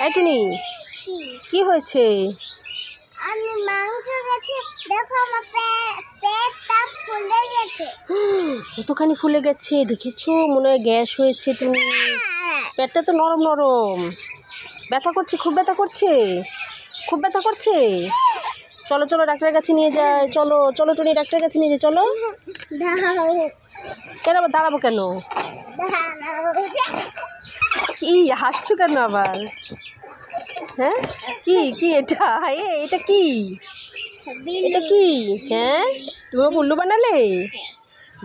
এই টুনি, কি হয়েছে? আমি মাংস গেছে, দেখো আমার পেটটা ফুলে গেছে। কতখানি ফুলে গেছে দেখেছো? মনে হয় গ্যাস হয়েছে। তুমি পেটটা তো নরম নরম। ব্যথা করছে, খুব ব্যথা করছে, খুব ব্যথা করছে। চলো চলো ডাক্তারের কাছে নিয়ে যায়। চলো চলো টুনি, ডাক্তারের কাছে নিয়ে যায়। চলো। কেন আবার দাঁড়াবো কেন? কি হাসছো কেন আবার? হ্যাঁ, কি কি এটা? এটা কি? এটা কি? হ্যাঁ, তুমি উল্লু বানালে?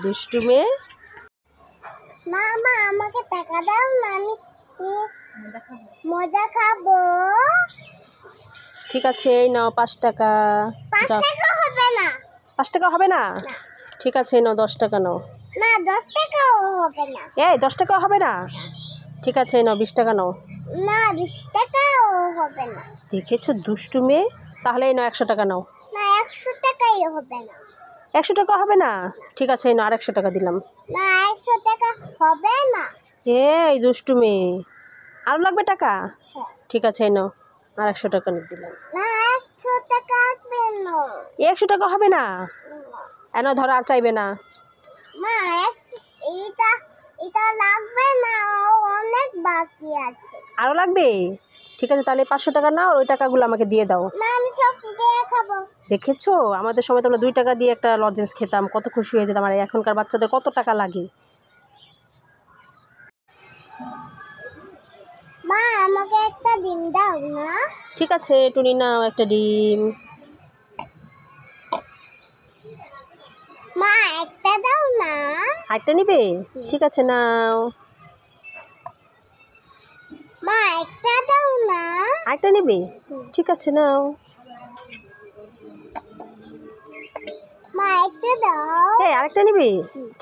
দুষ্টু মেয়ে। মামা আমাকে টাকা দাও না, আমি মজা খাবো। ঠিক আছে, এই নাও 5 টাকা। 5 টাকা হবে না। 5 টাকা হবে না? ঠিক আছে, এই নাও 10 টাকা নাও। না 10 টাকাও হবে না। 10 টাকা হবে না? ঠিক আছে, এই নাও 20 টাকা নাও। না 20 টাকাও হবে না। দেখেছো দুষ্টু মেয়ে। তাহলে এই নাও 100 টাকা নাও। না 100 টাকাই হবে না। 100 টাকা হবে না? ঠিক আছে, এই নাও আর 100 টাকা দিলাম। না 100 টাকা হবে না। এই দুষ্টু মেয়ে, আরও লাগবে টাকা? হ্যাঁ। ঠিক আছে, এই নাও আর 100 টাকা নিয়ে দিলাম। না 100 টাকা হবে না। 100 টাকা হবে না? এনো ধরো, আর চাইবে না। মা এটা এটা লাগবে না, অনেক বাকি আছে। আরও লাগবে? ঠিক আছে, তাহলে 500 টাকা নাও, আর ওই টাকাগুলো আমাকে দিয়ে দাও। না আমি সব দিয়ে খাবো। দেখেছো, আমাদের সময় তো আমরা 2 টাকা দিয়ে একটা লজেন্স খেতাম, কত খুশি হয়ে যেতাম। আর এখনকার বাচ্চাদের কত টাকা লাগে। মা আমাকে একটা ডিম দাও না। ঠিক আছে টুনি, নাও একটা ডিম। মা একটা দাও না। আরেকটা নিবে? ঠিক আছে, নাও। মা একটা দাও না। আরেকটা নিবে? ঠিক আছে, নাও। মা একটা দাও। আরেকটা নিবে?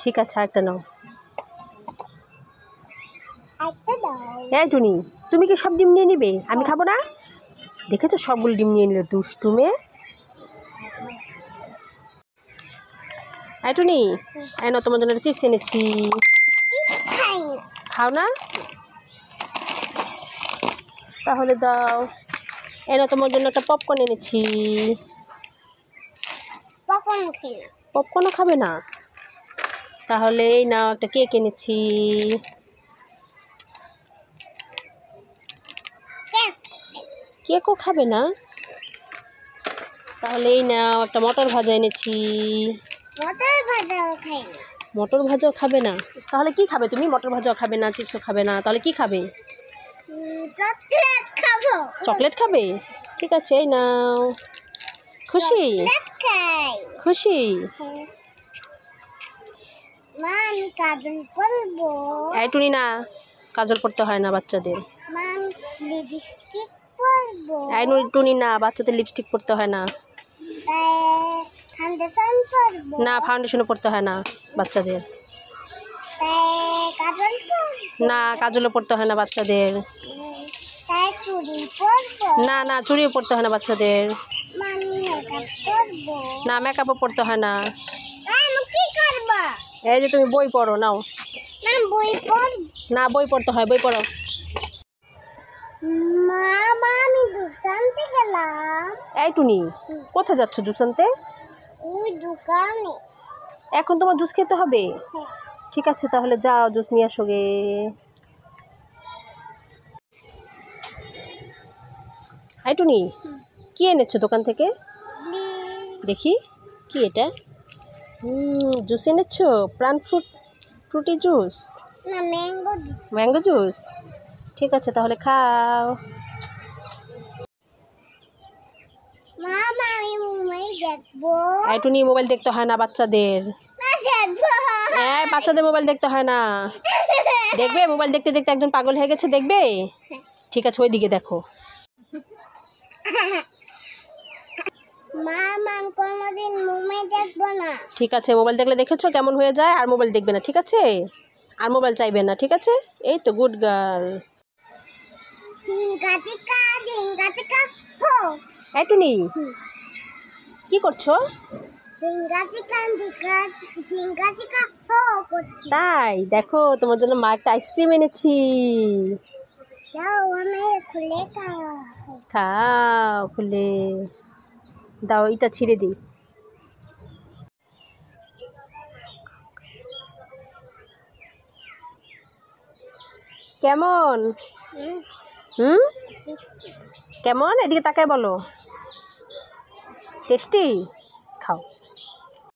ঠিক আছে, আরেকটা নাও। একটা দাও। টুনি, তুমি কি সব ডিম নিয়ে নিবে? আমি খাবো না? দেখেছো, সবগুলো ডিম নিয়ে নিল দুষ্টু মেয়ে। টুনি, নাও তোমার জন্য চিপস এনেছি। খাই না। খাও না? তাহলে দাও। নাও তোমার জন্য একটা পপকর্ন এনেছি। পপকর্ন খাই না। পপকর্নও খাবে না? তাহলে এই নাও একটা কেক এনেছি। কেকও খাবে না? তাহলে এই নাও একটা মটর ভাজা এনেছি। মটর ভাজাও খাই না। মটর ভাজাও খাবে না? তাহলে কি খাবে তুমি? মটর ভাজাও খাবে না, চিপসও খাবে না, তাহলে কি খাবে? চকলেট খাবো। চকলেট খাবে? ঠিক আছে, এই নাও। খুশি? খুশি? মা আমি কাজল পরবো। টুনি, না, কাজল পড়তে হয় না বাচ্চাদের। মা আমি লিপস্টিক পরবো। টুনি, না, বাচ্চাদের লিপস্টিক পড়তে হয় না। ফাউন্ডেশন পরবো। না, ফাউন্ডেশনও পড়তে হয় না বাচ্চাদের। কাজল পরবো। না, কাজলও পড়তে হয় না বাচ্চাদের। চুড়ি পরবো। না না, চুড়িও পড়তে হয় না বাচ্চাদের। আমি মেকআপ করবো। না, মেকআপও পড়তে হয় না। আমি কি করব? এই যে তুমি বই পড়ো, নাও। না বই পড়ব না, বই পড়তে হয়, বই পড়ো। মা আমি দোকানে গেলাম। টুনি, কোথায় যাচ্ছ জুস আনতে? ওই দোকানে। এখন তোমার জুস খেতে হবে? ঠিক আছে, তাহলে যাও জুস নিয়ে আসো গে। টুনি, কি এনেছো দোকান থেকে? দেখি, কি এটা? জুস এনেছো? প্রাণ ফ্রুটি জুস? না ম্যাঙ্গো। Mango juice? ঠিক আছে, তাহলে খাও। মামা আমি মোবাইল দেখবো। টুনি, মোবাইল দেখতে হয় না বাচ্চাদের। না দেখবো। বাচ্চাদের মোবাইল দেখতে হয় না। দেখবে, মোবাইল দেখতে দেখতে একজন পাগল হয়ে গেছে, দেখবে? ঠিক আছে, ওই দিকে দেখো। মামা আমি কোনোদিন মোবাইল দেখবো না। ঠিক আছে, মোবাইল দেখলে দেখেছো কেমন হয়ে যায়, আর মোবাইল দেখবে না, ঠিক আছে? আর মোবাইল চাইবে না, ঠিক আছে? এই তো গুড গার্ল। টুনি, কি করছো? তাই দেখো, তোমার জন্য মা একটা আইসক্রিম এনেছি। যাও আমি খুলে খাওয়া খাও খুলে দাও, এটা ছিঁড়ে দিই। কেমন? হুম, কেমন? এদিকে তাকায় বলো। টেস্টি?